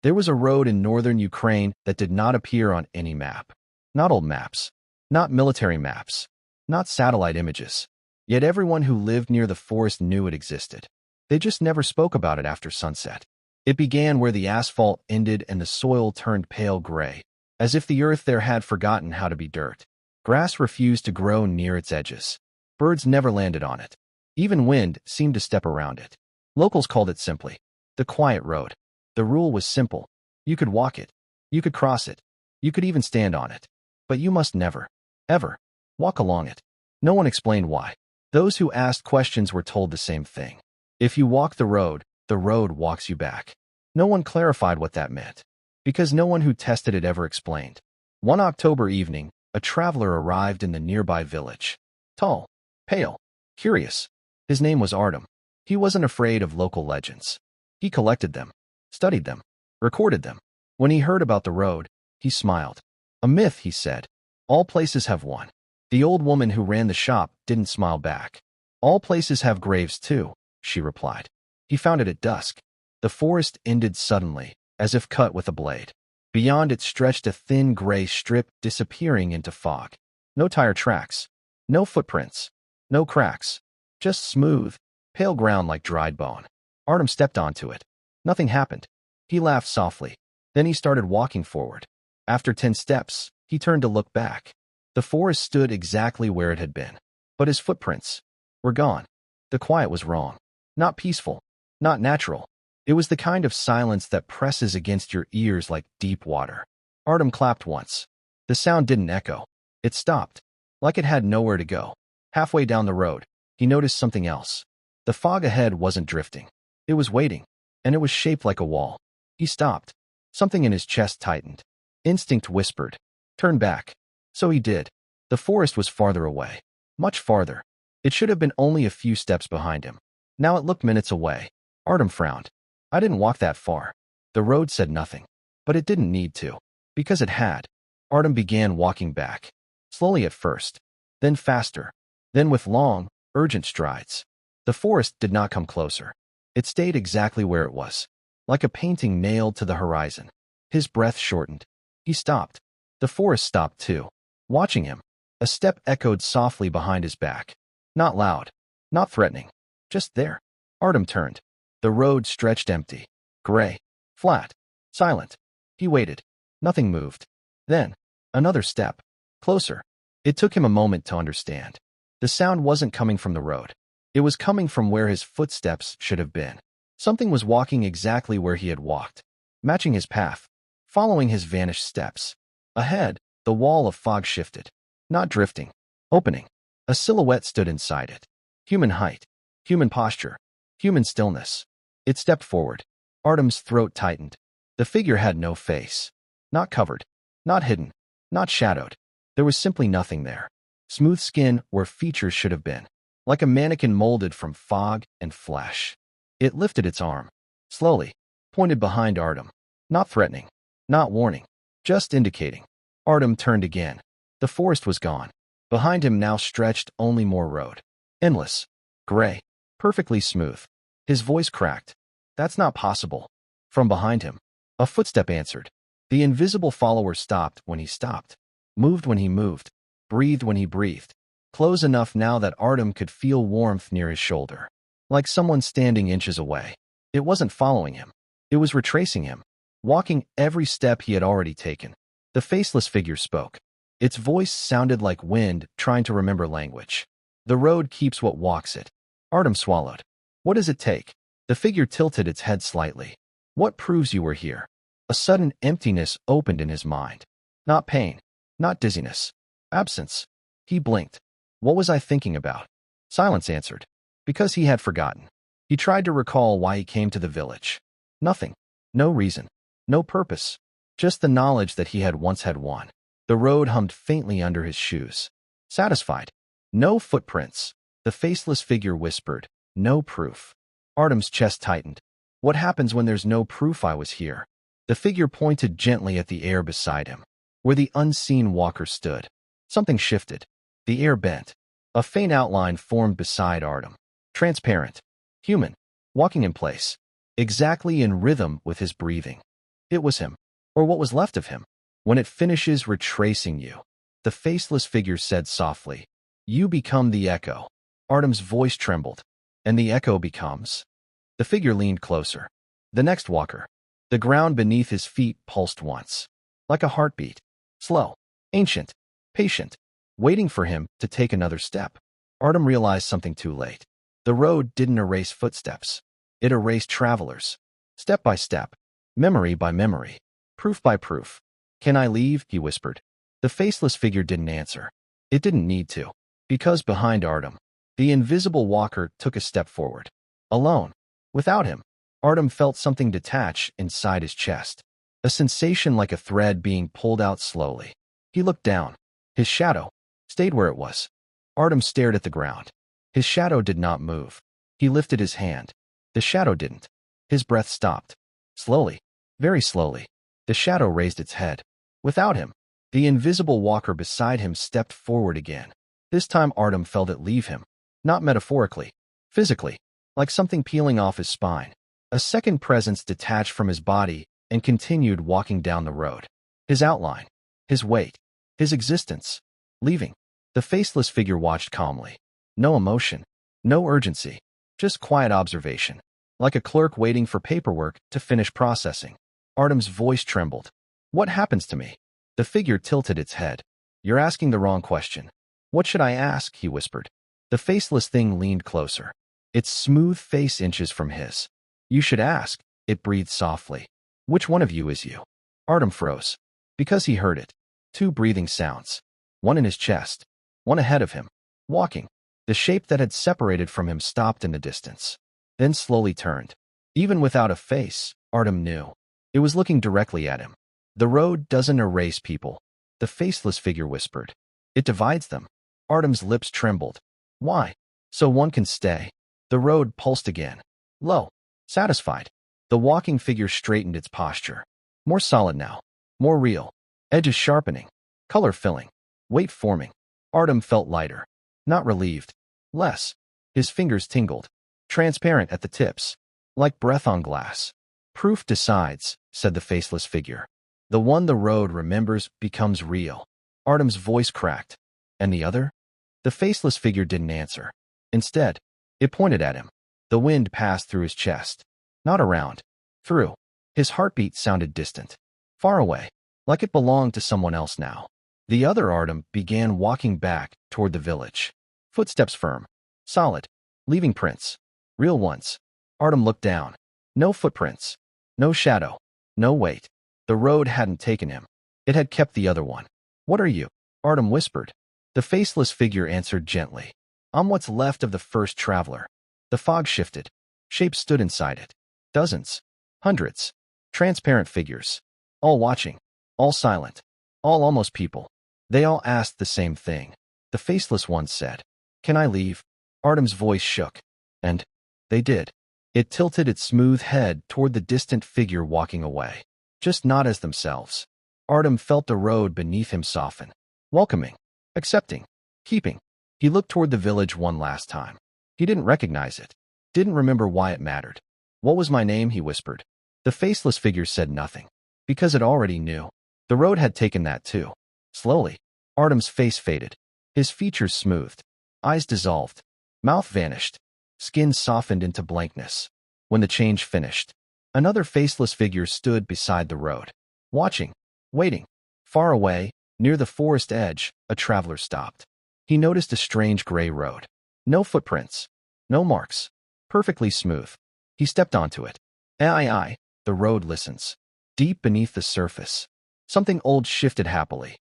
There was a road in northern Ukraine that did not appear on any map. Not old maps. Not military maps. Not satellite images. Yet everyone who lived near the forest knew it existed. They just never spoke about it after sunset. It began where the asphalt ended and the soil turned pale gray, as if the earth there had forgotten how to be dirt. Grass refused to grow near its edges. Birds never landed on it. Even wind seemed to step around it. Locals called it simply the quiet road. The rule was simple. You could walk it. You could cross it. You could even stand on it. But you must never, ever, walk along it. No one explained why. Those who asked questions were told the same thing. If you walk the road walks you back. No one clarified what that meant, because no one who tested it ever explained. One October evening, a traveler arrived in the nearby village. Tall, pale, curious. His name was Artem. He wasn't afraid of local legends. He collected them, studied them, recorded them. When he heard about the road, he smiled. A myth, he said. All places have one. The old woman who ran the shop didn't smile back. All places have graves too, she replied. He found it at dusk. The forest ended suddenly, as if cut with a blade. Beyond it stretched a thin gray strip disappearing into fog. No tire tracks. No footprints. No cracks. Just smooth, pale ground like dried bone. Artem stepped onto it. Nothing happened. He laughed softly. Then he started walking forward. After 10 steps, he turned to look back. The forest stood exactly where it had been. But his footprints were gone. The quiet was wrong. Not peaceful. Not natural. It was the kind of silence that presses against your ears like deep water. Artem clapped once. The sound didn't echo. It stopped, like it had nowhere to go. Halfway down the road, he noticed something else. The fog ahead wasn't drifting. It was waiting, and it was shaped like a wall. He stopped. Something in his chest tightened. Instinct whispered, "Turn back." So he did. The forest was farther away. Much farther. It should have been only a few steps behind him. Now it looked minutes away. Artem frowned. I didn't walk that far. The road said nothing. But it didn't need to. Because it had. Artem began walking back. Slowly at first. Then faster. Then with long, urgent strides. The forest did not come closer. It stayed exactly where it was. Like a painting nailed to the horizon. His breath shortened. He stopped. The forest stopped too. Watching him. A step echoed softly behind his back. Not loud. Not threatening. Just there. Artem turned. The road stretched empty. Gray. Flat. Silent. He waited. Nothing moved. Then, another step. Closer. It took him a moment to understand. The sound wasn't coming from the road. It was coming from where his footsteps should have been. Something was walking exactly where he had walked. Matching his path. Following his vanished steps. Ahead, the wall of fog shifted. Not drifting. Opening. A silhouette stood inside it. Human height. Human posture. Human stillness. It stepped forward. Artem's throat tightened. The figure had no face. Not covered. Not hidden. Not shadowed. There was simply nothing there. Smooth skin where features should have been. Like a mannequin molded from fog and flesh. It lifted its arm. Slowly. Pointed behind Artem. Not threatening. Not warning. Just indicating. Artem turned again. The forest was gone. Behind him now stretched only more road. Endless. Gray. Perfectly smooth. His voice cracked. That's not possible. From behind him, a footstep answered. The invisible follower stopped when he stopped. Moved when he moved. Breathed when he breathed. Close enough now that Artem could feel warmth near his shoulder. Like someone standing inches away. It wasn't following him. It was retracing him. Walking every step he had already taken. The faceless figure spoke. Its voice sounded like wind trying to remember language. The road keeps what walks it. Artem swallowed. What does it take? The figure tilted its head slightly. What proves you were here? A sudden emptiness opened in his mind. Not pain. Not dizziness. Absence. He blinked. What was I thinking about? Silence answered. Because he had forgotten. He tried to recall why he came to the village. Nothing. No reason. No purpose. Just the knowledge that he had once had won. The road hummed faintly under his shoes. Satisfied. No footprints. The faceless figure whispered. No proof. Artem's chest tightened. What happens when there's no proof I was here? The figure pointed gently at the air beside him. Where the unseen walker stood. Something shifted. The air bent. A faint outline formed beside Artem. Transparent. Human. Walking in place. Exactly in rhythm with his breathing. It was him, or what was left of him. When it finishes retracing you, the faceless figure said softly, you become the echo. Artem's voice trembled. And the echo becomes? The figure leaned closer. The next walker. The ground beneath his feet pulsed once. Like a heartbeat. Slow. Ancient. Patient. Waiting for him to take another step. Artem realized something too late. The road didn't erase footsteps. It erased travelers. Step by step. Memory by memory. Proof by proof. Can I leave? He whispered. The faceless figure didn't answer. It didn't need to. Because behind Artem, the invisible walker took a step forward. Alone. Without him. Artem felt something detach inside his chest. A sensation like a thread being pulled out slowly. He looked down. His shadow stayed where it was. Artem stared at the ground. His shadow did not move. He lifted his hand. The shadow didn't. His breath stopped. Slowly. Very slowly. The shadow raised its head. Without him, the invisible walker beside him stepped forward again. This time Artem felt it leave him. Not metaphorically. Physically. Like something peeling off his spine. A second presence detached from his body and continued walking down the road. His outline. His weight. His existence. Leaving. The faceless figure watched calmly. No emotion. No urgency. Just quiet observation. Like a clerk waiting for paperwork to finish processing. Artem's voice trembled. What happens to me? The figure tilted its head. You're asking the wrong question. What should I ask? He whispered. The faceless thing leaned closer. Its smooth face inches from his. You should ask, it breathed softly. Which one of you is you? Artem froze. Because he heard it. Two breathing sounds. One in his chest. One ahead of him. Walking. The shape that had separated from him stopped in the distance. Then slowly turned. Even without a face, Artem knew. It was looking directly at him. The road doesn't erase people. The faceless figure whispered. It divides them. Artem's lips trembled. Why? So one can stay. The road pulsed again. Low. Satisfied. The walking figure straightened its posture. More solid now. More real. Edges sharpening. Color filling. Weight forming. Artem felt lighter. Not relieved. Less. His fingers tingled. Transparent at the tips. Like breath on glass. Proof decides, said the faceless figure. The one the road remembers becomes real. Artem's voice cracked. And the other? The faceless figure didn't answer. Instead, it pointed at him. The wind passed through his chest. Not around. Through. His heartbeat sounded distant. Far away. Like it belonged to someone else now. The other Artem began walking back toward the village. Footsteps firm. Solid. Leaving prints. Real ones. Artem looked down. No footprints. No shadow. No weight. The road hadn't taken him. It had kept the other one. What are you? Artem whispered. The faceless figure answered gently. I'm what's left of the first traveler. The fog shifted. Shapes stood inside it. Dozens. Hundreds. Transparent figures. All watching. All silent. All almost people. They all asked the same thing. The faceless one said, Can I leave? Artem's voice shook. And they did. It tilted its smooth head toward the distant figure walking away. Just not as themselves. Artem felt the road beneath him soften. Welcoming. Accepting. Keeping. He looked toward the village one last time. He didn't recognize it. Didn't remember why it mattered. What was my name? He whispered. The faceless figure said nothing. Because it already knew. The road had taken that too. Slowly, Artem's face faded. His features smoothed. Eyes dissolved. Mouth vanished. Skin softened into blankness. When the change finished, another faceless figure stood beside the road. Watching. Waiting. Far away, near the forest edge, a traveler stopped. He noticed a strange gray road. No footprints. No marks. Perfectly smooth. He stepped onto it. The road listens. Deep beneath the surface. Something old shifted happily.